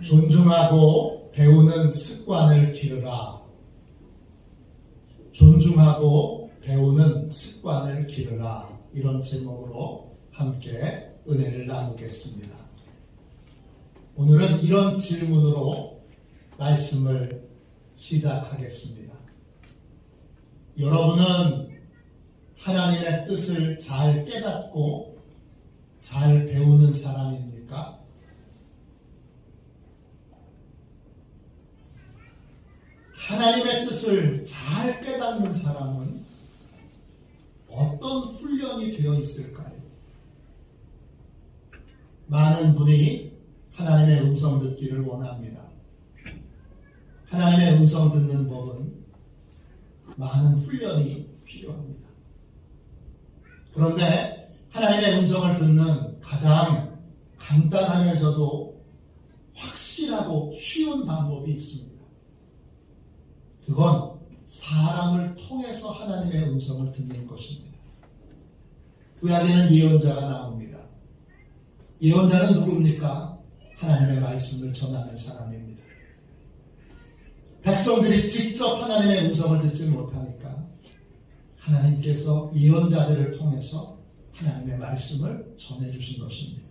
존중하고 배우는 습관을 기르라. 존중하고 배우는 습관을 기르라. 이런 제목으로 함께 은혜를 나누겠습니다. 오늘은 이런 질문으로 말씀을 시작하겠습니다. 여러분은 하나님의 뜻을 잘 깨닫고 잘 배우는 사람입니까? 하나님의 뜻을 잘 깨닫는 사람은 어떤 훈련이 되어 있을까요? 많은 분이 하나님의 음성 듣기를 원합니다. 하나님의 음성 듣는 법은 많은 훈련이 필요합니다. 그런데 하나님의 음성을 듣는 가장 간단하면서도 확실하고 쉬운 방법이 있습니다. 그건 사람을 통해서 하나님의 음성을 듣는 것입니다. 구약에는 예언자가 나옵니다. 예언자는 누굽니까? 하나님의 말씀을 전하는 사람입니다. 백성들이 직접 하나님의 음성을 듣지 못하니까 하나님께서 예언자들을 통해서 하나님의 말씀을 전해주신 것입니다.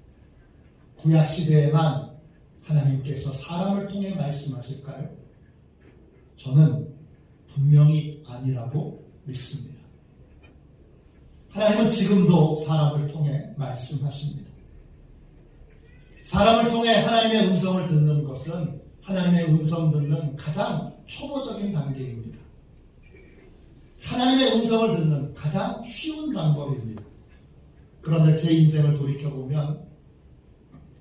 구약시대에만 하나님께서 사람을 통해 말씀하실까요? 저는 분명히 아니라고 믿습니다. 하나님은 지금도 사람을 통해 말씀하십니다. 사람을 통해 하나님의 음성을 듣는 것은 하나님의 음성 듣는 가장 초보적인 단계입니다. 하나님의 음성을 듣는 가장 쉬운 방법입니다. 그런데 제 인생을 돌이켜보면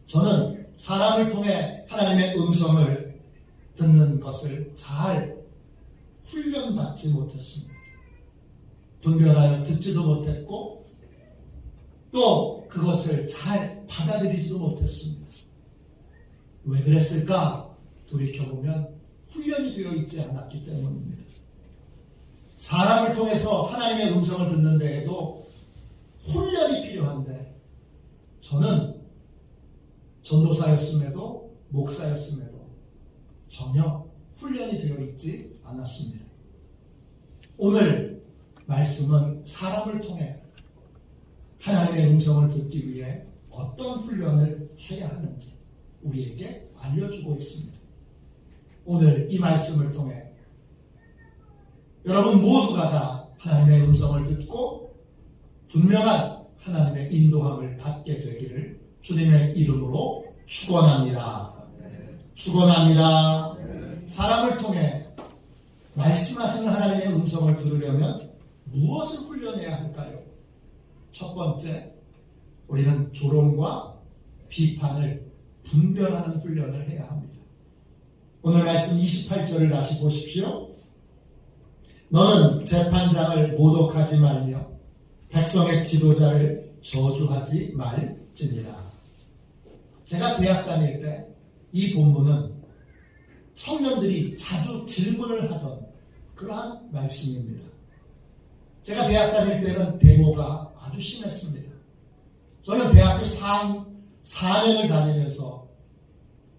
저는 사람을 통해 하나님의 음성을 듣는 것을 잘 훈련받지 못했습니다. 분별하여 듣지도 못했고 또 그것을 잘 받아들이지도 못했습니다. 왜 그랬을까? 돌이켜보면 훈련이 되어 있지 않았기 때문입니다. 사람을 통해서 하나님의 음성을 듣는 데에도 훈련이 필요한데 저는 전도사였음에도 목사였음에도 전혀 훈련이 되어 있지 않았습니다. 오늘 말씀은 사람을 통해 하나님의 음성을 듣기 위해 어떤 훈련을 해야 하는지 우리에게 알려주고 있습니다. 오늘 이 말씀을 통해 여러분 모두가 다 하나님의 음성을 듣고 분명한 하나님의 인도함을 받게 되기를 주님의 이름으로 축원합니다. 축원합니다. 사람을 통해 말씀하시는 하나님의 음성을 들으려면 무엇을 훈련해야 할까요? 첫 번째, 우리는 조롱과 비판을 분별하는 훈련을 해야 합니다. 오늘 말씀 28절을 다시 보십시오. 너는 재판장을 모독하지 말며 백성의 지도자를 저주하지 말지니라. 제가 대학 다닐 때 이 본문은 청년들이 자주 질문을 하던 그러한 말씀입니다. 제가 대학 다닐 때는 데모가 아주 심했습니다. 저는 대학교 4년을 다니면서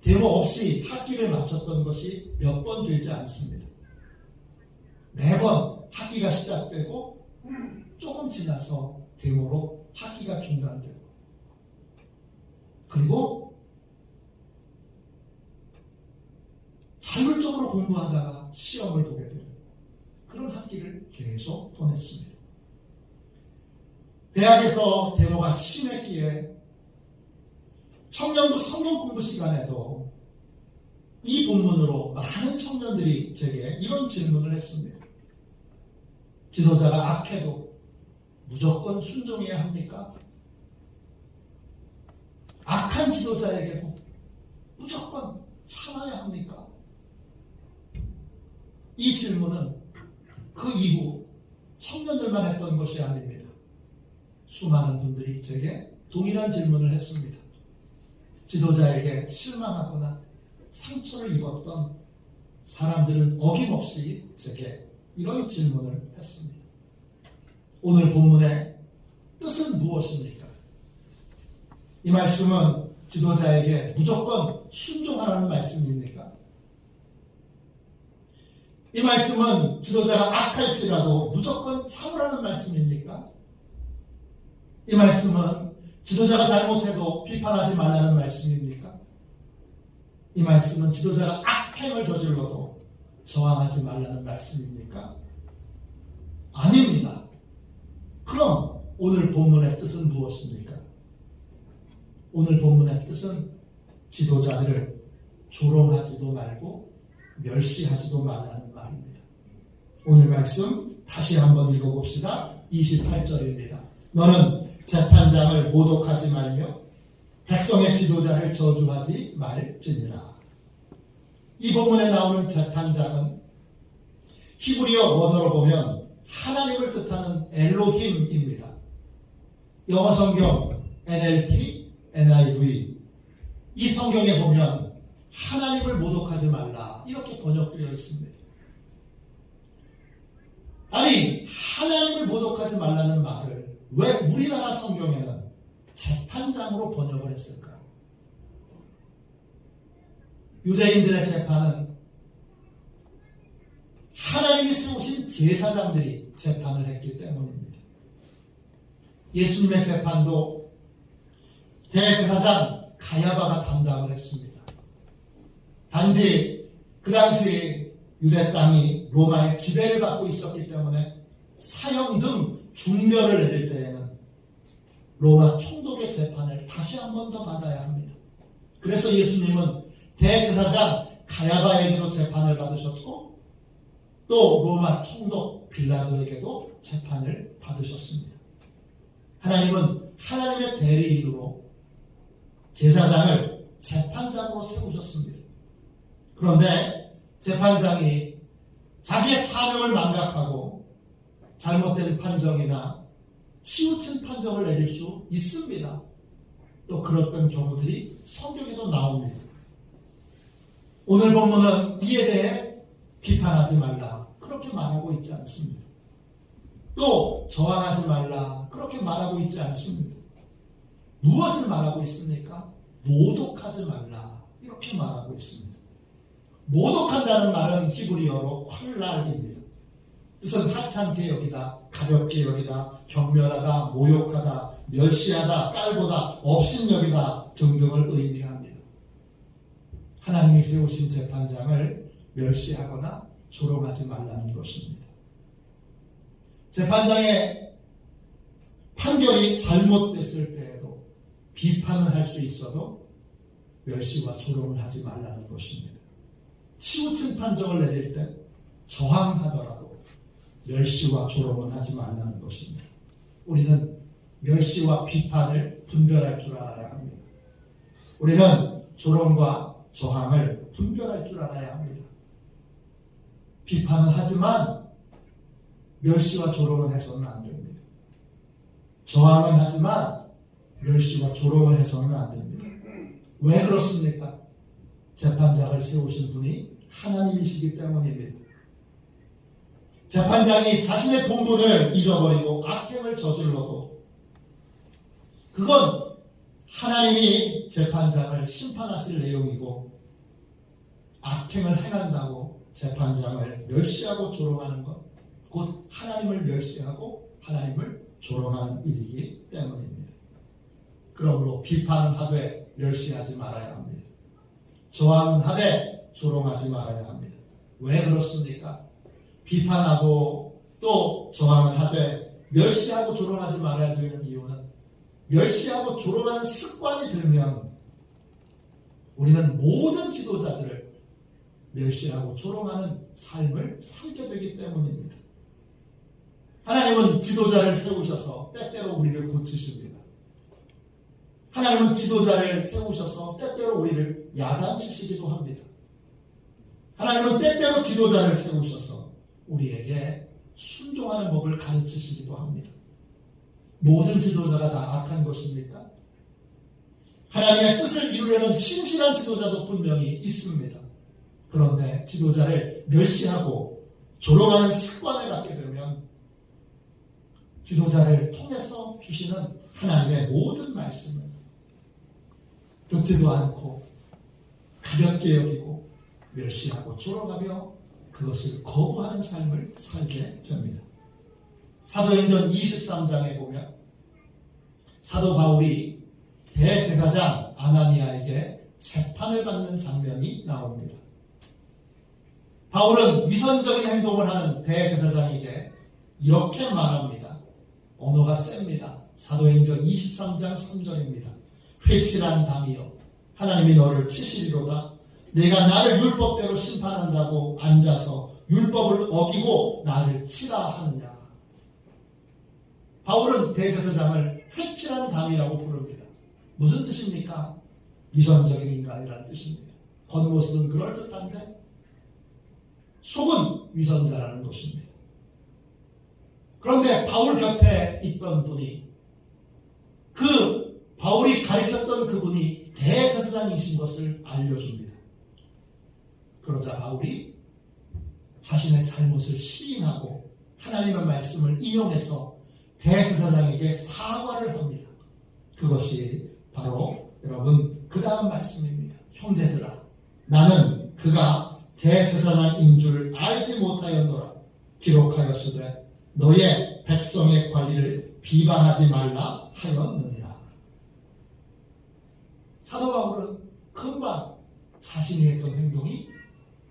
데모 없이 학기를 마쳤던 것이 몇 번 되지 않습니다. 매번 학기가 시작되고 조금 지나서 데모로 학기가 중단되고 그리고 자율적으로 공부하다가 시험을 보게 되는 그런 학기를 계속 보냈습니다. 대학에서 데모가 심했기에 청년부 성경 공부 시간에도 이 본문으로 많은 청년들이 제게 이런 질문을 했습니다. 지도자가 악해도 무조건 순종해야 합니까? 악한 지도자에게도 무조건 참아야 합니까? 이 질문은 그 이후 청년들만 했던 것이 아닙니다. 수많은 분들이 제게 동일한 질문을 했습니다. 지도자에게 실망하거나 상처를 입었던 사람들은 어김없이 제게 이런 질문을 했습니다. 오늘 본문의 뜻은 무엇입니까? 말씀은 지도자에게 무조건 순종하라는 말씀입니까? 이 말씀은 지도자가 악할지라도 무조건 참으라는 말씀입니까? 이 말씀은 지도자가 잘못해도 비판하지 말라는 말씀입니까? 이 말씀은 지도자가 악행을 저질러도 저항하지 말라는 말씀입니까? 아닙니다. 그럼 오늘 본문의 뜻은 무엇입니까? 오늘 본문의 뜻은 지도자들을 조롱하지도 말고 멸시하지도 말라는 말입니다. 오늘 말씀 다시 한번 읽어봅시다. 28절입니다. 너는 재판장을 모독하지 말며 백성의 지도자를 저주하지 말지니라. 이 본문에 나오는 재판장은 히브리어 원어로 보면 하나님을 뜻하는 엘로힘입니다. 영어 성경 NLT, NIV 이 성경에 보면 하나님을 모독하지 말라 이렇게 번역되어 있습니다. 아니 하나님을 모독하지 말라는 말을 왜 우리나라 성경에는 재판장으로 번역을 했을까요? 유대인들의 재판은 하나님이 세우신 제사장들이 재판을 했기 때문입니다. 예수님의 재판도 대제사장 가야바가 담당을 했습니다. 단지 그 당시 유대 땅이 로마의 지배를 받고 있었기 때문에 사형 등 중멸을 내릴 때에는 로마 총독의 재판을 다시 한 번 더 받아야 합니다. 그래서 예수님은 대제사장 가야바에게도 재판을 받으셨고 또 로마 총독 빌라도에게도 재판을 받으셨습니다. 하나님은 하나님의 대리인으로 제사장을 재판장으로 세우셨습니다. 그런데 재판장이 자기의 사명을 망각하고 잘못된 판정이나 치우친 판정을 내릴 수 있습니다. 또 그랬던 경우들이 성경에도 나옵니다. 오늘 본문은 이에 대해 비판하지 말라 그렇게 말하고 있지 않습니다. 또 저항하지 말라 그렇게 말하고 있지 않습니다. 무엇을 말하고 있습니까? 모독하지 말라 이렇게 말하고 있습니다. 모독한다는 말은 히브리어로 콜랄입니다. 뜻은 하찮게 여기다, 가볍게 여기다, 경멸하다, 모욕하다, 멸시하다, 깔보다, 업신여기다 등등을 의미합니다. 하나님이 세우신 재판장을 멸시하거나 조롱하지 말라는 것입니다. 재판장의 판결이 잘못됐을 때에도 비판을 할 수 있어도 멸시와 조롱을 하지 말라는 것입니다. 치우친 판정을 내릴 때 저항하더라도 멸시와 조롱은 하지 말라는 것입니다. 우리는 멸시와 비판을 분별할 줄 알아야 합니다. 우리는 조롱과 저항을 분별할 줄 알아야 합니다. 비판은 하지만 멸시와 조롱은 해서는 안 됩니다. 저항은 하지만 멸시와 조롱을 해서는 안 됩니다. 왜 그렇습니까? 재판장을 세우신 분이 하나님이시기 때문입니다. 재판장이 자신의 본분을 잊어버리고 악행을 저질러도 그건 하나님이 재판장을 심판하실 내용이고 악행을 행한다고 재판장을 멸시하고 조롱하는 것 곧 하나님을 멸시하고 하나님을 조롱하는 일이기 때문입니다. 그러므로 비판은 하되 멸시하지 말아야 합니다. 저항은 하되 조롱하지 말아야 합니다. 왜 그렇습니까? 비판하고 또 저항을 하되 멸시하고 조롱하지 말아야 되는 이유는 멸시하고 조롱하는 습관이 들면 우리는 모든 지도자들을 멸시하고 조롱하는 삶을 살게 되기 때문입니다. 하나님은 지도자를 세우셔서 때때로 우리를 고치십니다. 하나님은 지도자를 세우셔서 때때로 우리를 야단치시기도 합니다. 하나님은 때때로 지도자를 세우셔서 우리에게 순종하는 법을 가르치시기도 합니다. 모든 지도자가 다 악한 것입니까? 하나님의 뜻을 이루려는 신실한 지도자도 분명히 있습니다. 그런데 지도자를 멸시하고 조롱하는 습관을 갖게 되면 지도자를 통해서 주시는 하나님의 모든 말씀을 듣지도 않고 가볍게 여기고 멸시하고 조롱하며 그것을 거부하는 삶을 살게 됩니다. 사도행전 23장에 보면 사도 바울이 대제사장 아나니아에게 재판을 받는 장면이 나옵니다. 바울은 위선적인 행동을 하는 대제사장에게 이렇게 말합니다. 언어가 셉니다. 사도행전 23장 3절입니다. 회칠한 담이여 하나님이 너를 치시리로다. 내가 나를 율법대로 심판한다고 앉아서 율법을 어기고 나를 치라 하느냐. 바울은 대제사장을 회칠한 담이라고 부릅니다. 무슨 뜻입니까? 위선적인 인간이라는 뜻입니다. 겉모습은 그럴듯한데 속은 위선자라는 것입니다. 그런데 바울 곁에 있던 분이 바울이 가르쳤던 그분이 대제사장이신 것을 알려줍니다. 그러자 바울이 자신의 잘못을 시인하고 하나님의 말씀을 인용해서 대제사장에게 사과를 합니다. 그것이 바로 여러분 그 다음 말씀입니다. 형제들아 나는 그가 대제사장인 줄 알지 못하였노라. 기록하였으되 너의 백성의 관리를 비방하지 말라 하였느니라. 사도 바울은 금방 자신이 했던 행동이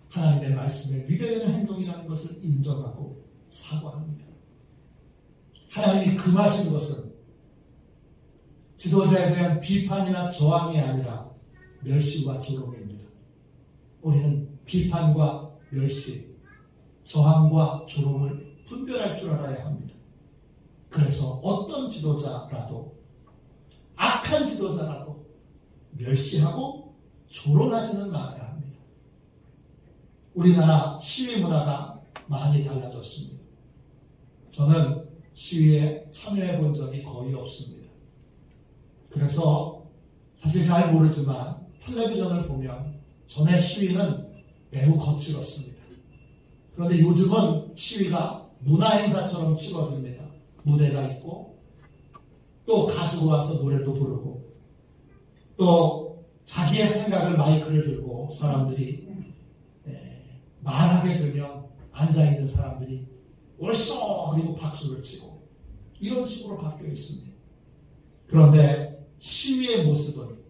하나님의 말씀에 위배되는 행동이라는 것을 인정하고 사과합니다. 하나님이 금하신 것은 지도자에 대한 비판이나 저항이 아니라 멸시와 조롱입니다. 우리는 비판과 멸시, 저항과 조롱을 분별할 줄 알아야 합니다. 그래서 어떤 지도자라도 악한 지도자라도 멸시하고 조롱하지는 말아야 합니다. 우리나라 시위 문화가 많이 달라졌습니다. 저는 시위에 참여해 본 적이 거의 없습니다. 그래서 사실 잘 모르지만 텔레비전을 보면 전에 시위는 매우 거칠었습니다. 그런데 요즘은 시위가 문화행사처럼 치러집니다. 무대가 있고 또 가수가 와서 노래도 부르고 또 자기의 생각을 마이크를 들고 사람들이 말하게 되면 앉아있는 사람들이 옳소 그리고 박수를 치고 이런 식으로 바뀌어 있습니다. 그런데 시위의 모습은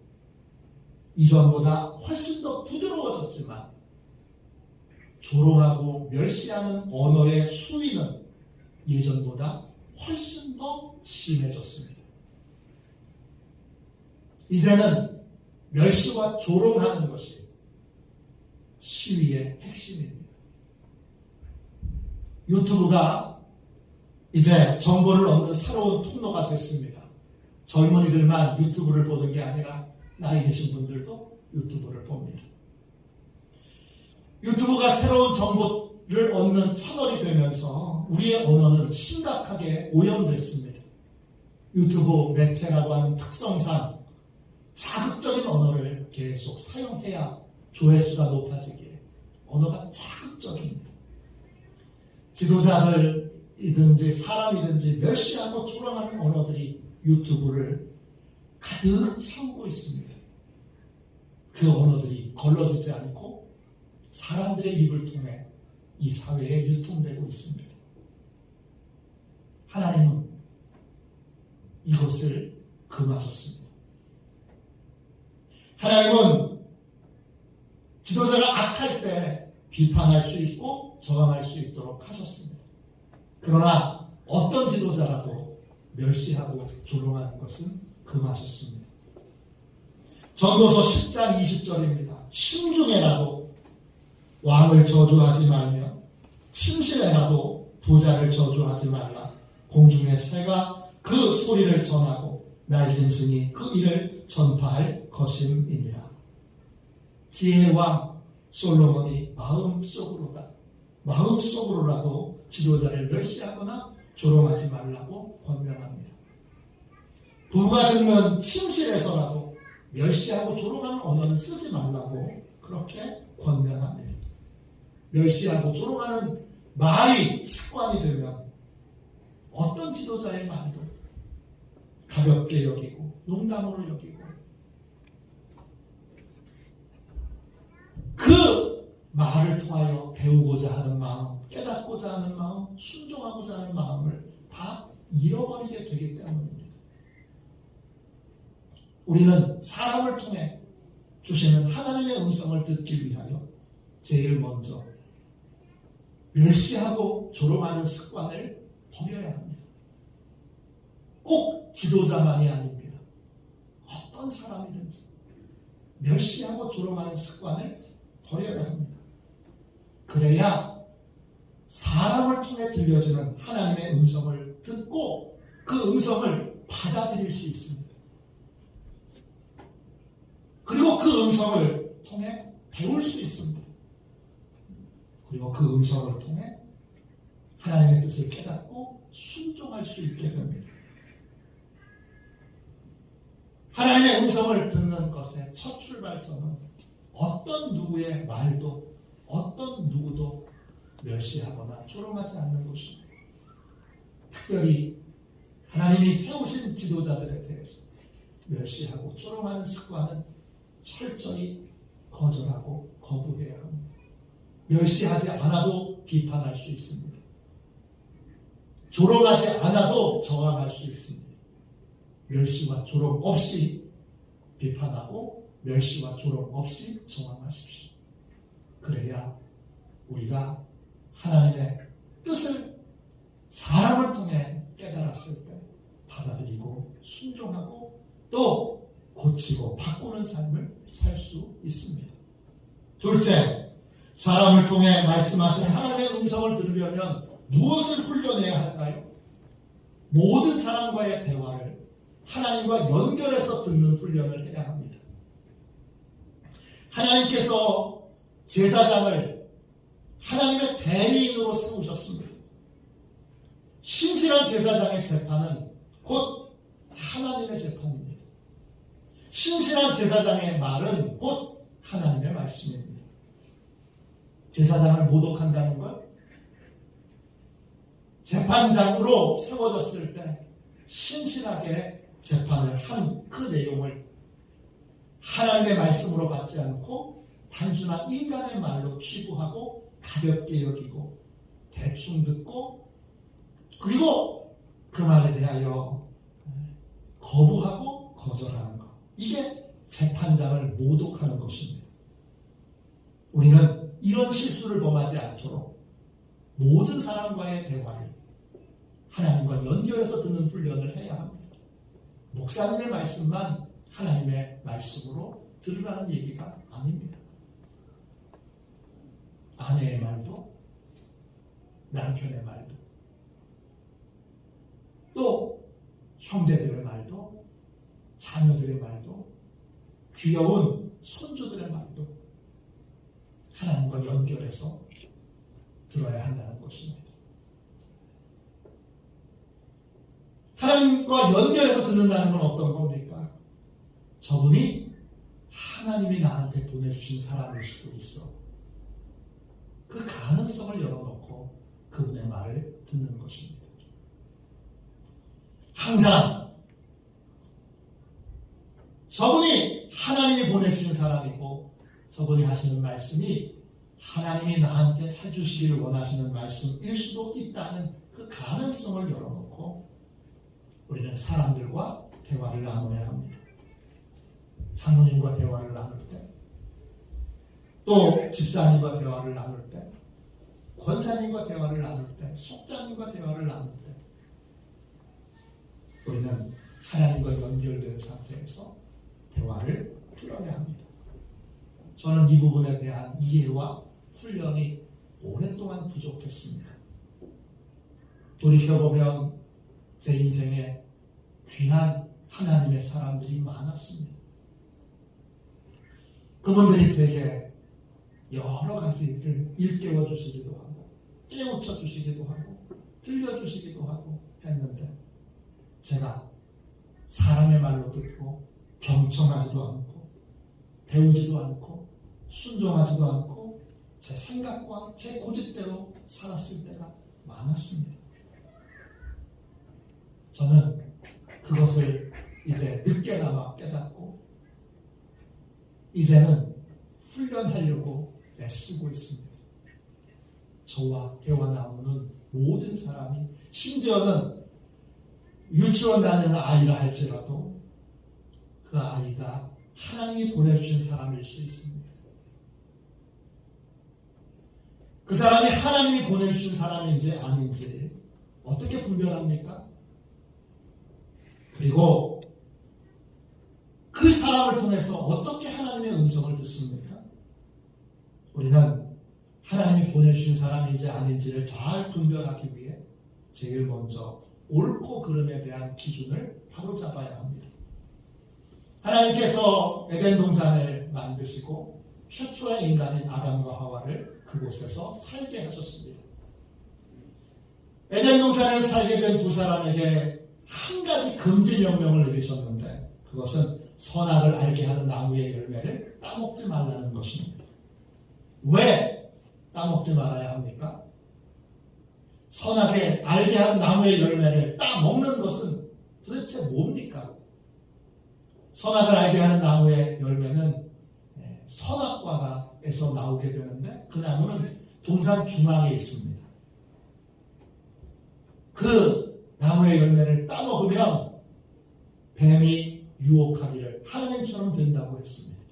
이전보다 훨씬 더 부드러워졌지만 조롱하고 멸시하는 언어의 수위는 예전보다 훨씬 더 심해졌습니다. 이제는 멸시와 조롱하는 것이 시위의 핵심입니다. 유튜브가 이제 정보를 얻는 새로운 통로가 됐습니다. 젊은이들만 유튜브를 보는 게 아니라 나이 드신 분들도 유튜브를 봅니다. 유튜브가 새로운 정보를 얻는 채널이 되면서 우리의 언어는 심각하게 오염됐습니다. 유튜브 매체라고 하는 특성상 자극적인 언어를 계속 사용해야 조회수가 높아지기에 언어가 자극적입니다. 지도자들이든지 사람이든지 멸시하고 조롱하는 언어들이 유튜브를 가득 채우고 있습니다. 그 언어들이 걸러지지 않고 사람들의 입을 통해 이 사회에 유통되고 있습니다. 하나님은 이것을 금하셨습니다. 하나님은 지도자가 악할 때 비판할 수 있고 저항할 수 있도록 하셨습니다. 그러나 어떤 지도자라도 멸시하고 조롱하는 것은 금하셨습니다. 전도서 10장 20절입니다. 심중에라도 왕을 저주하지 말며 침실에라도 부자를 저주하지 말라. 공중의 새가 그 소리를 전하고 날짐승이 그 일을 전파할 것임이니라. 지혜의 왕 솔로몬이 마음속으로라도 지도자를 멸시하거나 조롱하지 말라고 권면합니다. 부부가 듣는 침실에서라도 멸시하고 조롱하는 언어는 쓰지 말라고 그렇게 권면합니다. 멸시하고 조롱하는 말이 습관이 되면 어떤 지도자의 말도 가볍게 여기고 농담으로 여기고 그 말을 통하여 배우고자 하는 마음, 깨닫고자 하는 마음, 순종하고자 하는 마음을 다 잃어버리게 되기 때문입니다. 우리는 사람을 통해 주시는 하나님의 음성을 듣기 위하여 제일 먼저 멸시하고 조롱하는 습관을 버려야 합니다. 꼭 지도자만이 아닙니다. 어떤 사람이든지 멸시하고 조롱하는 습관을 버려야 합니다. 그래야 사람을 통해 들려지는 하나님의 음성을 듣고 그 음성을 받아들일 수 있습니다. 그리고 그 음성을 통해 배울 수 있습니다. 그리고 그 음성을 통해 하나님의 뜻을 깨닫고 순종할 수 있게 됩니다. 하나님의 음성을 듣는 것의 첫 출발점은 어떤 누구의 말도 어떤 누구도 멸시하거나 조롱하지 않는 것입니다. 특별히 하나님이 세우신 지도자들에 대해서 멸시하고 조롱하는 습관은 철저히 거절하고 거부해야 합니다. 멸시하지 않아도 비판할 수 있습니다. 조롱하지 않아도 저항할 수 있습니다. 멸시와 조롱 없이 비판하고 멸시와 조롱 없이 저항하십시오. 그래야 우리가 하나님의 뜻을 사람을 통해 깨달았을 때 받아들이고 순종하고 또 고치고 바꾸는 삶을 살 수 있습니다. 둘째, 사람을 통해 말씀하신 하나님의 음성을 들으려면 무엇을 훈련해야 할까요? 모든 사람과의 대화를 하나님과 연결해서 듣는 훈련을 해야 합니다. 하나님께서 제사장을 하나님의 대리인으로 세우셨습니다. 신실한 제사장의 재판은 곧 하나님의 재판입니다. 신실한 제사장의 말은 곧 하나님의 말씀입니다. 제사장을 모독한다는 것, 재판장으로 세워졌을 때 신실하게 재판을 한 그 내용을 하나님의 말씀으로 받지 않고 단순한 인간의 말로 취부하고 가볍게 여기고 대충 듣고 그리고 그 말에 대하여 거부하고 거절하는 것, 이게 재판장을 모독하는 것입니다. 우리는 이런 실수를 범하지 않도록 모든 사람과의 대화를 하나님과 연결해서 듣는 훈련을 해야 합니다. 목사님의 말씀만 하나님의 말씀으로 들으라는 얘기가 아닙니다. 아내의 말도, 남편의 말도, 또 형제들의 말도, 자녀들의 말도, 귀여운 손주들의 말도 하나님과 연결해서 들어야 한다는 것입니다. 하나님과 연결해서 듣는다는 건 어떤 겁니까? 저분이 하나님이 나한테 보내주신 사람일 수도 있어. 그 가능성을 열어놓고 그분의 말을 듣는 것입니다. 항상 저분이 하나님이 보내주신 사람이고 저분이 하시는 말씀이 하나님이 나한테 해주시기를 원하시는 말씀일 수도 있다는 그 가능성을 열어놓고 우리는 사람들과 대화를 나눠야 합니다. 장로님과 대화를 나눌 때, 또 집사님과 대화를 나눌 때, 권사님과 대화를 나눌 때, 속장님과 대화를 나눌 때 우리는 하나님과 연결된 상태에서 대화를 들어야 합니다. 저는 이 부분에 대한 이해와 훈련이 오랫동안 부족했습니다. 돌이켜보면 제 인생에 귀한 하나님의 사람들이 많았습니다. 그분들이 제게 여러 가지를 일깨워 주시기도 하고 깨우쳐 주시기도 하고 들려주시기도 하고 했는데 제가 사람의 말로 듣고 경청하지도 않고 배우지도 않고 순종하지도 않고 제 생각과 제 고집대로 살았을 때가 많았습니다. 저는 그것을 이제 늦게나마 깨닫고 이제는 훈련하려고 애쓰고 있습니다. 저와 대화 나누는 모든 사람이, 심지어는 유치원 다니는 아이라 할지라도 그 아이가 하나님이 보내주신 사람일 수 있습니다. 그 사람이 하나님이 보내주신 사람인지 아닌지 어떻게 분별합니까? 그리고 그 사람을 통해서 어떻게 하나님의 음성을 듣습니까? 우리는 하나님이 보내주신 사람인지 아닌지를 잘 분별하기 위해 제일 먼저 옳고 그름에 대한 기준을 바로잡아야 합니다. 하나님께서 에덴 동산을 만드시고 최초의 인간인 아담과 하와를 그곳에서 살게 하셨습니다. 에덴 동산에 살게 된 두 사람에게 한 가지 금지 명령을 내리셨는데, 그것은 선악을 알게 하는 나무의 열매를 따먹지 말라는 것입니다. 왜 따먹지 말아야 합니까? 선악을 알게 하는 나무의 열매를 따먹는 것은 도대체 뭡니까? 선악을 알게 하는 나무의 열매는 선악과에서 나오게 되는데, 그 나무는 동산 중앙에 있습니다. 그 나무의 열매를 따먹으면 뱀이 유혹하기를 하나님처럼 된다고 했습니다.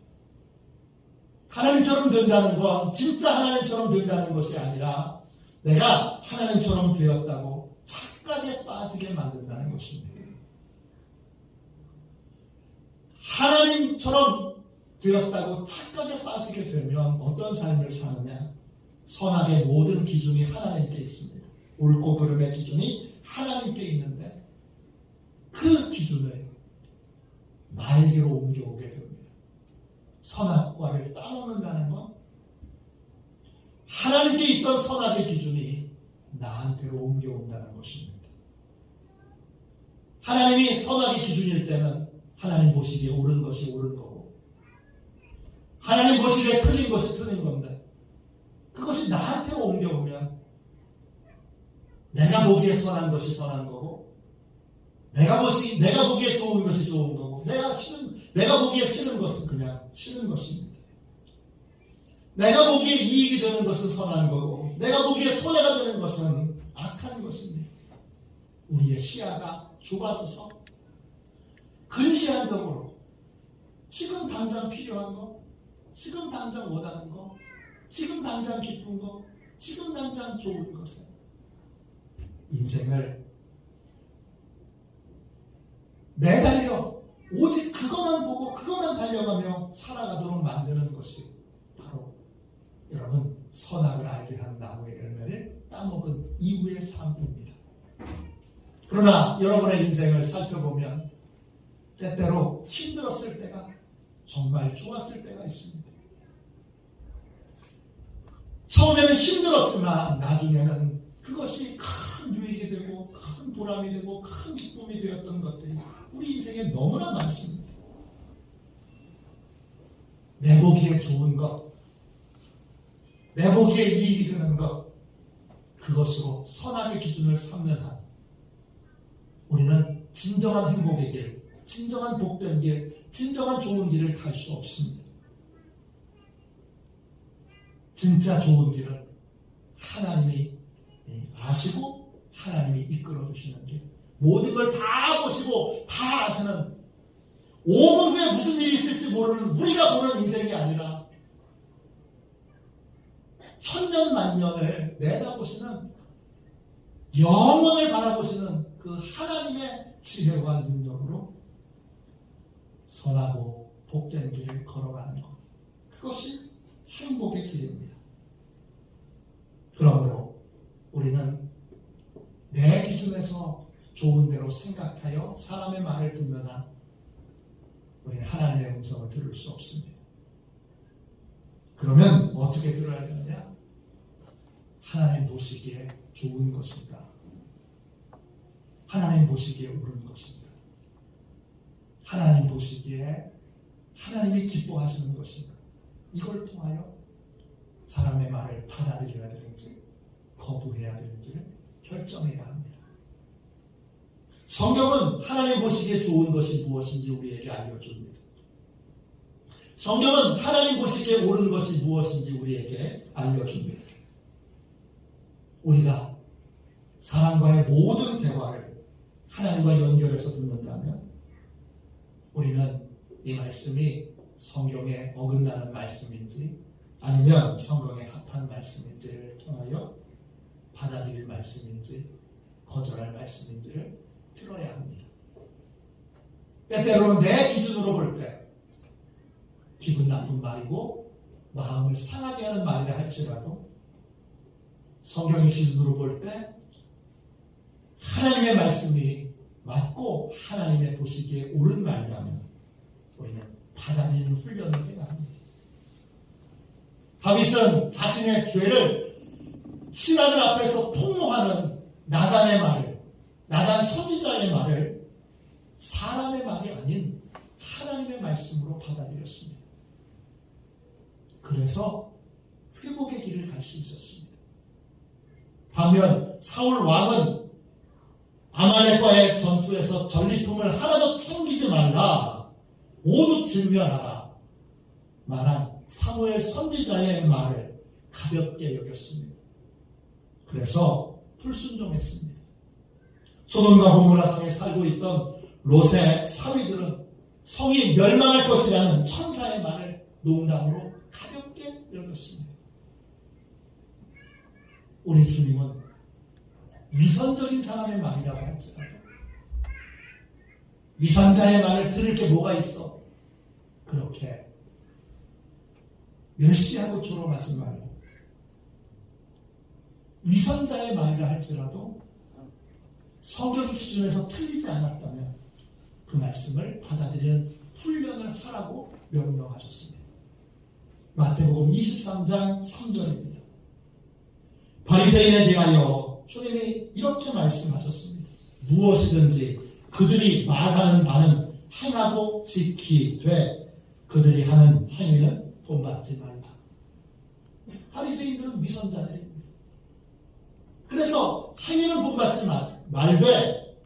하나님처럼 된다는 건 진짜 하나님처럼 된다는 것이 아니라 내가 하나님처럼 되었다고 착각에 빠지게 만든다는 것입니다. 하나님처럼 되었다고 착각에 빠지게 되면 어떤 삶을 사느냐? 선악의 모든 기준이 하나님께 있습니다. 옳고 그름의 기준이 하나님께 있는데 그 기준을 나에게로 옮겨오게 됩니다. 선악과를 따먹는다는 건 하나님께 있던 선악의 기준이 나한테로 옮겨온다는 것입니다. 하나님이 선악의 기준일 때는 하나님 보시기에 옳은 것이 옳은 거고, 하나님 보시기에 틀린 것이 틀린 건데, 그것이 나한테로 옮겨오면 내가 보기에 선한 것이 선한 거고, 내가 보기에 좋은 것이 좋은 거고, 내가 보기에 싫은 것은 그냥 싫은 것입니다. 내가 보기에 이익이 되는 것은 선한 거고, 내가 보기에 손해가 되는 것은 악한 것입니다. 우리의 시야가 좁아져서 근시안적으로 지금 당장 필요한 거, 지금 당장 원하는 거, 지금 당장 기쁜 거, 지금 당장 좋은 것에 인생을 매달려 오직 그것만 보고 그것만 달려가며 살아가도록 만드는 것이 바로 여러분 선악을 알게 하는 나무의 열매를 따먹은 이후의 삶입니다. 그러나 여러분의 인생을 살펴보면 때때로 힘들었을 때가, 정말 좋았을 때가 있습니다. 처음에는 힘들었지만 나중에는 그것이 큰 유익이 되고 큰 보람이 되고 큰 기쁨이 되었던 것들이 우리 인생에 너무나 많습니다. 내 보기에 좋은 것, 내 보기에 이익이 되는 것, 그것으로 선악의 기준을 삼는 한 우리는 진정한 행복의 길, 진정한 복된 길, 진정한 좋은 길을 갈 수 없습니다. 진짜 좋은 길은 하나님이 아시고 하나님이 이끌어 주시는 길, 모든 걸 다 보시고 다 아시는, 5분 후에 무슨 일이 있을지 모르는 우리가 보는 인생이 아니라 천년 만년을 내다보시는, 영원을 바라보시는 그 하나님의 지혜와 능력으로 선하고 복된 길을 걸어가는 것, 그것이 행복의 길입니다. 그러므로 우리는 내 기준에서 좋은 대로 생각하여 사람의 말을 듣는 한 우리는 하나님의 음성을 들을 수 없습니다. 그러면 어떻게 들어야 되느냐? 하나님 보시기에 좋은 것인가? 하나님 보시기에 옳은 것인가? 하나님 보시기에 하나님이 기뻐하시는 것인가? 이걸 통하여 사람의 말을 받아들여야 되는지 거부해야 되는지를 결정해야 합니다. 성경은 하나님 보시기에 좋은 것이 무엇인지 우리에게 알려줍니다. 성경은 하나님 보시기에 옳은 것이 무엇인지 우리에게 알려줍니다. 우리가 사람과의 모든 대화를 하나님과 연결해서 듣는다면 우리는 이 말씀이 성경에 어긋나는 말씀인지 아니면 성경에 합한 말씀인지를 통하여 받아들일 말씀인지 거절할 말씀인지를 들어야 합니다. 때때로는 내 기준으로 볼 때 기분 나쁜 말이고 마음을 상하게 하는 말이라 할지라도 성경의 기준으로 볼 때 하나님의 말씀이 맞고 하나님의 보시기에 옳은 말이라면 우리는 받아들이는 훈련을 해야 합니다. 다윗은 자신의 죄를 신하들 앞에서 폭로하는 나단의 말을, 나단 선지자의 말을 사람의 말이 아닌 하나님의 말씀으로 받아들였습니다. 그래서 회복의 길을 갈 수 있었습니다. 반면 사울 왕은 아말렉과의 전투에서 전리품을 하나도 챙기지 말라, 모두 진멸하라 말한 사무엘 선지자의 말을 가볍게 여겼습니다. 그래서 불순종했습니다. 소돔과 고모라 성에 살고 있던 롯의 사위들은 성이 멸망할 것이라는 천사의 말을 농담으로 가볍게 여겼습니다. 우리 주님은 위선적인 사람의 말이라고 할지라도 위선자의 말을 들을 게 뭐가 있어? 그렇게 멸시하고 조롱하지 말고 위선자의 말이라 할지라도 성경의 기준에서 틀리지 않았다면 그 말씀을 받아들이는 훈련을 하라고 명령하셨습니다. 마태복음 23장 3절입니다. 바리새인에 대하여 주님이 이렇게 말씀하셨습니다. 무엇이든지 그들이 말하는 바는 행하고 지키되 그들이 하는 행위는 본받지 말라. 바리새인들은 위선자들입니다. 그래서 행위는 본받지 말되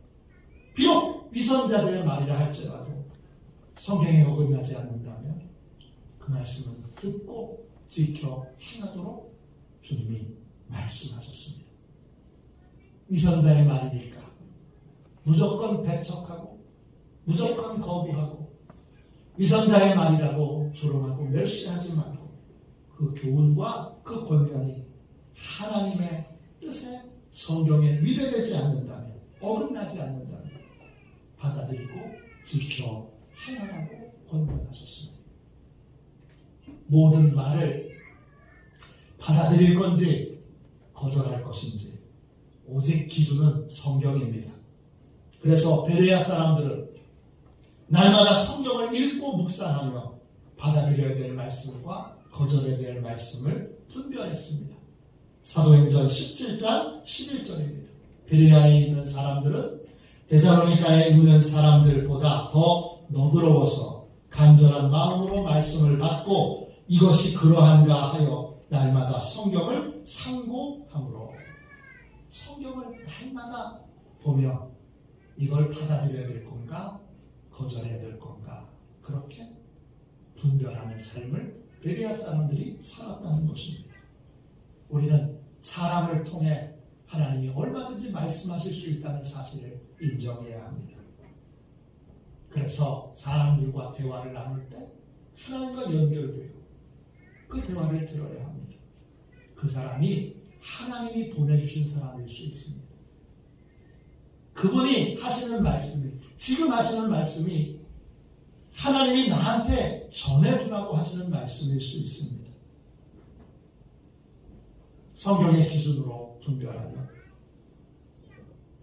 비록 위선자들의 말이라 할지라도 성경에 어긋나지 않는다면 그 말씀은 듣고 지켜 행하도록 주님이 말씀하셨습니다. 위선자의 말이니까 무조건 배척하고 무조건 거부하고 위선자의 말이라고 조롱하고 멸시하지 말고 그 교훈과 그 권면이 하나님의 뜻에 성경에 위배되지 않는다면 어긋나지 않는다면 받아들이고 지켜 행하라고 권면하셨습니다. 모든 말을 받아들일 건지 거절할 것인지 오직 기준은 성경입니다. 그래서 베레아 사람들은 날마다 성경을 읽고 묵상하며 받아들여야 될 말씀과 거절해야 될 말씀을 분별했습니다. 사도행전 17장 11절입니다. 베레아에 있는 사람들은 데살로니가에 있는 사람들보다 더 너그러워서 간절한 마음으로 말씀을 받고 이것이 그러한가 하여 날마다 성경을 상고함으로 성경을 날마다 보며 이걸 받아들여야 될 건가 거절해야 될 건가 그렇게 분별하는 삶을 베레아 사람들이 살았다는 것입니다. 우리는 사람을 통해 하나님이 얼마든지 말씀하실 수 있다는 사실을 인정해야 합니다. 그래서 사람들과 대화를 나눌 때 하나님과 연결되어 그 대화를 들어야 합니다. 그 사람이 하나님이 보내주신 사람일 수 있습니다. 그분이 하시는 말씀이 지금 하시는 말씀이 하나님이 나한테 전해주라고 하시는 말씀일 수 있습니다. 성경의 기준으로 분별하여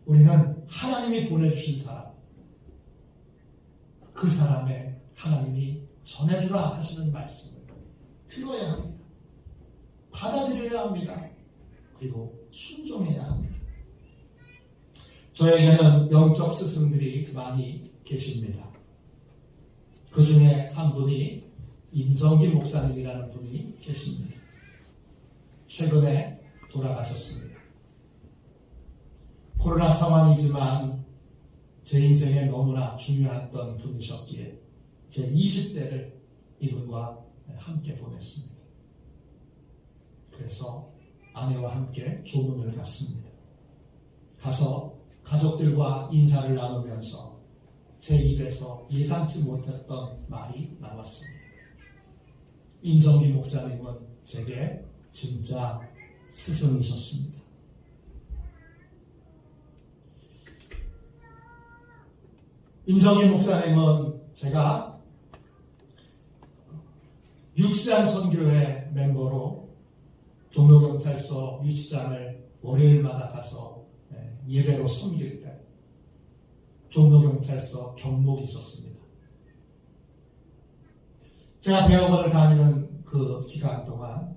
우리는 하나님이 보내주신 사람 그 사람의 하나님이 전해주라 하시는 말씀을 들어야 합니다. 받아들여야 합니다. 그리고 순종해야 합니다. 저에게는 영적 스승들이 많이 계십니다. 그 중에 한 분이 임성기 목사님이라는 분이 계십니다. 최근에 돌아가셨습니다. 코로나 상황이지만 제 인생에 너무나 중요했던 분이셨기에 제 20대를 이분과 함께 보냈습니다. 그래서 아내와 함께 조문을 갔습니다. 가서 가족들과 인사를 나누면서 제 입에서 예상치 못했던 말이 나왔습니다. 임성기 목사님은 제게 진짜 스승이셨습니다. 임성기 목사님은 제가 유치장 선교회 멤버로 종로경찰서 유치장을 월요일마다 가서 예배로 섬길 때 종로경찰서 경목이셨습니다. 제가 대학원을 다니는 그 기간 동안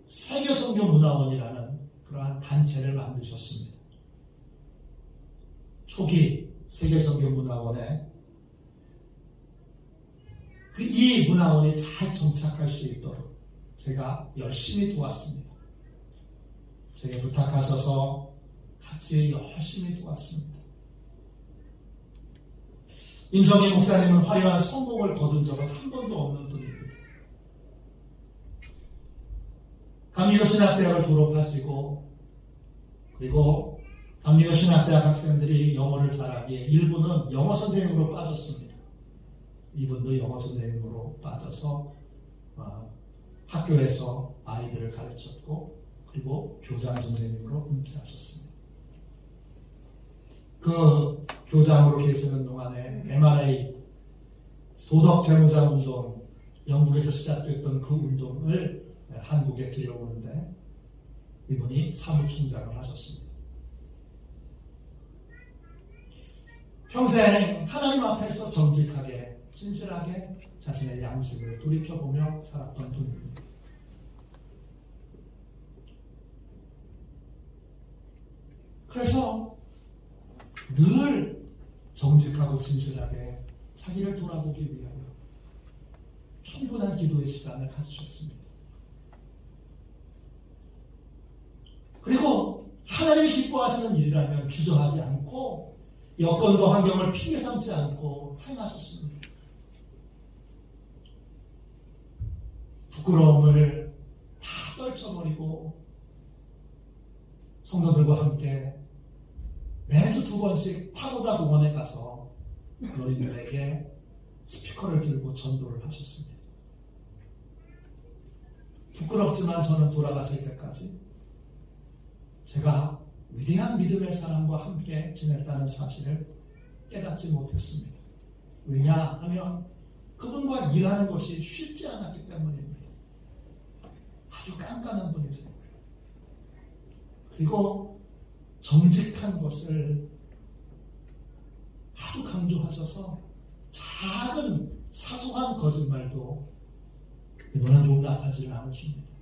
세계선교문화원이라는 그러한 단체를 만드셨습니다. 초기 세계선교문화원에 이 문화원이 잘 정착할 수 있도록 제가 열심히 도왔습니다. 제게 부탁하셔서 같이 열심히 도왔습니다. 임성기 목사님은 화려한 성공을 거둔 적은 한 번도 없는 분입니다. 감리교 신학대학을 졸업하시고 그리고 감리교 신학대학 학생들이 영어를 잘하기에 일부는 영어 선생님으로 빠졌습니다. 이분도 영어 선생님으로 빠져서 학교에서 아이들을 가르쳤고 그리고 교장 선생님으로 은퇴하셨습니다. 그 교장으로 계시는 동안에 MRA 도덕재무장 운동, 영국에서 시작됐던 그 운동을 한국에 들여오는데 이분이 사무총장을 하셨습니다. 평생 하나님 앞에서 정직하게 진실하게 자신의 양심을 돌이켜보며 살았던 분입니다. 그래서 늘 정직하고 진실하게 자기를 돌아보기 위하여 충분한 기도의 시간을 가지셨습니다. 그리고 하나님이 기뻐하시는 일이라면 주저하지 않고 여건과 환경을 핑계 삼지 않고 행하셨습니다. 부끄러움을 다 떨쳐버리고 성도들과 함께 매주 2번씩 파고다 공원에 가서 노인들에게 스피커를 들고 전도를 하셨습니다. 부끄럽지만 저는 돌아가실 때까지 제가 위대한 믿음의 사람과 함께 지냈다는 사실을 깨닫지 못했습니다. 왜냐하면 그분과 일하는 것이 쉽지 않았기 때문입니다. 아주 깐깐한 분이세요. 그리고 정직한 것을 아주 강조하셔서 작은 사소한 거짓말도 이분은 용납하지 않으십니다.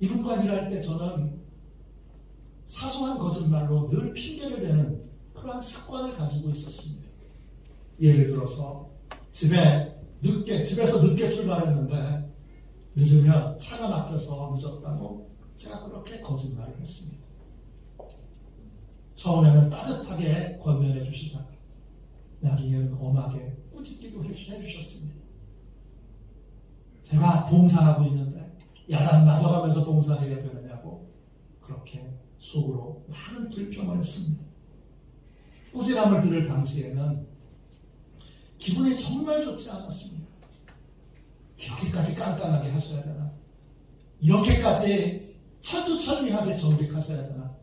이분과 일할 때 저는 사소한 거짓말로 늘 핑계를 대는 그러한 습관을 가지고 있었습니다. 예를 들어서 집에서 늦게 출발했는데 늦으면 차가 막혀서 늦었다고 제가 그렇게 거짓말을 했습니다. 처음에는 따뜻하게 권면해 주시다가 나중에는 엄하게 꾸짖기도 해주셨습니다. 제가 봉사하고 있는데 야단 맞아가면서 봉사해야 되느냐고 그렇게 속으로 많은 불평을 했습니다. 꾸지람을 들을 당시에는 기분이 정말 좋지 않았습니다. 이렇게까지 깐깐하게 하셔야 되나? 이렇게까지 철두철미하게 정직하셔야 되나?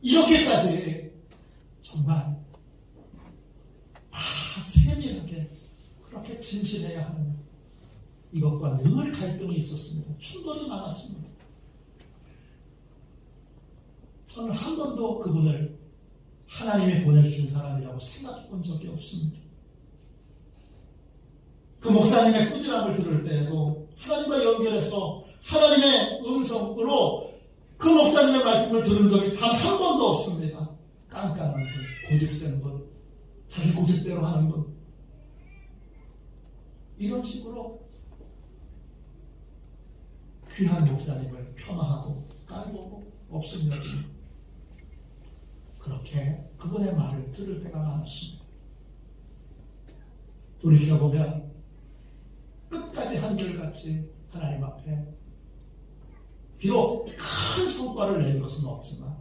이렇게까지 정말 다 세밀하게 그렇게 진실해야 하느냐? 이것과 늘 갈등이 있었습니다. 충돌이 많았습니다. 저는 한 번도 그분을 하나님이 보내주신 사람이라고 생각해 본 적이 없습니다. 그 목사님의 꾸지람을 들을 때에도 하나님과 연결해서 하나님의 음성으로 그 목사님의 말씀을 들은 적이 단 한 번도 없습니다. 깐깐한 분, 고집센 분, 자기 고집대로 하는 분, 이런 식으로 귀한 목사님을 폄하하고 깔보고 없음여기며 그렇게 그분의 말을 들을 때가 많았습니다. 돌이켜보면 끝까지 한결같이 하나님 앞에 비록 큰 성과를 낸 것은 없지만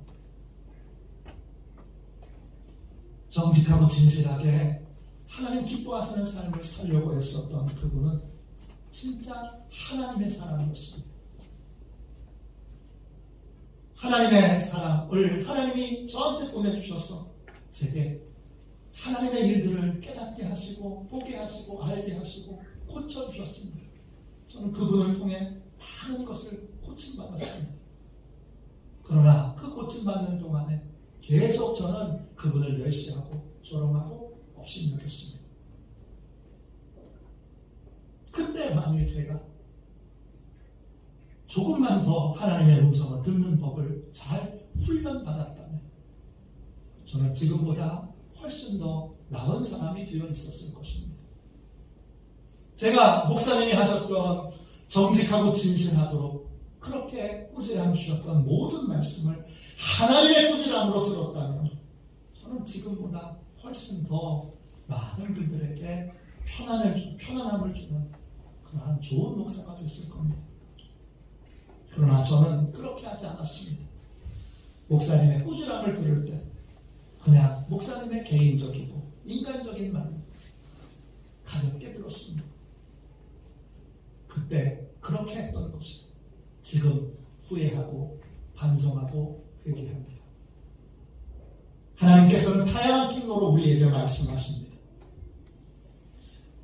정직하고 진실하게 하나님 기뻐하시는 삶을 살려고 했었던 그분은 진짜 하나님의 사람이었습니다. 하나님의 사랑을 하나님이 저한테 보내주셔서 제게 하나님의 일들을 깨닫게 하시고 보게 하시고 알게 하시고 고쳐주셨습니다. 저는 그분을 통해 많은 것을 고침받았습니다. 그러나 그 고침받는 동안에 계속 저는 그분을 멸시하고 조롱하고 업신여겼습니다. 그때 만일 제가 조금만 더 하나님의 음성을 듣는 법을 잘 훈련받았다면 저는 지금보다 훨씬 더 나은 사람이 되어 있었을 것입니다. 제가 목사님이 하셨던 정직하고 진실하도록 그렇게 꾸지람 주셨던 모든 말씀을 하나님의 꾸지람으로 들었다면 저는 지금보다 훨씬 더 많은 분들에게 편안함을 주는 그러한 좋은 목사가 됐을 겁니다. 그러나 저는 그렇게 하지 않았습니다. 목사님의 꾸지람을 들을 때 그냥 목사님의 개인적이고 인간적인 말로 가볍게 들었습니다. 그때 그렇게 했던 것이 지금 후회하고 반성하고 회개합니다. 하나님께서는 다양한 통로로 우리에게 말씀하십니다.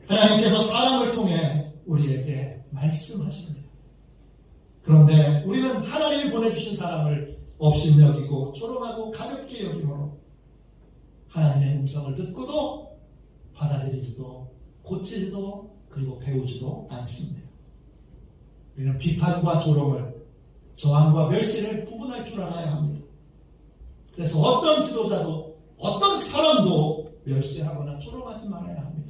하나님께서 사람을 통해 우리에게 말씀하십니다. 그런데 우리는 하나님이 보내주신 사람을 업신여기고 조롱하고 가볍게 여기므로 하나님의 음성을 듣고도 받아들이지도 고치지도 그리고 배우지도 않습니다. 우리는 비판과 조롱을 저항과 멸시를 구분할 줄 알아야 합니다. 그래서 어떤 지도자도 어떤 사람도 멸시하거나 조롱하지 말아야 합니다.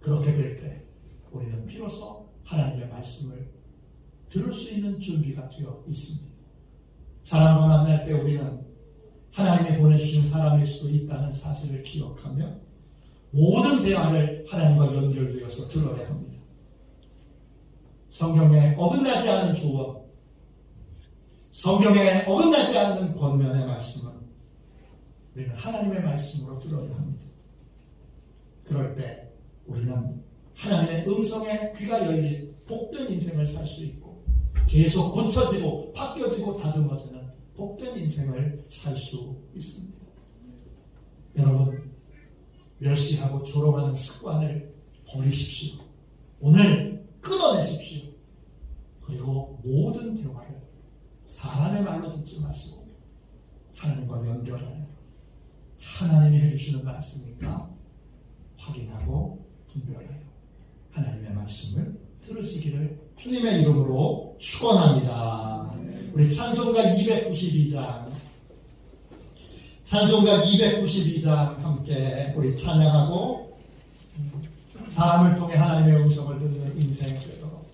그렇게 될 때 우리는 비로소 하나님의 말씀을 들을 수 있는 준비가 되어 있습니다. 사람과 만날 때 우리는 하나님이 보내주신 사람일 수도 있다는 사실을 기억하며 모든 대화를 하나님과 연결되어서 들어야 합니다. 성경에 어긋나지 않은 조언, 성경에 어긋나지 않는 권면의 말씀은 우리는 하나님의 말씀으로 들어야 합니다. 그럴 때 우리는 하나님의 음성에 귀가 열린 복된 인생을 살 수 있고 계속 고쳐지고 바뀌어지고 다듬어지는 복된 인생을 살 수 있습니다. 여러분, 멸시하고 조롱하는 습관을 버리십시오. 오늘 끊어내십시오. 그리고 모든 대화를 사람의 말로 듣지 마시고 하나님과 연결하여 하나님이 해주시는 말씀입니까? 확인하고 분별하여 하나님의 말씀을 들으시기를 주님의 이름으로 축원합니다. 우리 찬송가 292장 함께 우리 찬양하고 사람을 통해 하나님의 음성을 듣는 인생이 되도록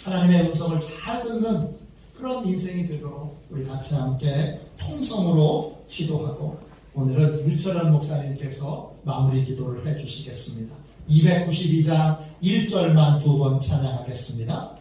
하나님의 음성을 잘 듣는 그런 인생이 되도록 우리 같이 함께 통성으로 기도하고 오늘은 유철현 목사님께서 마무리 기도를 해주시겠습니다. 292장 1절만 두 번 찬양하겠습니다.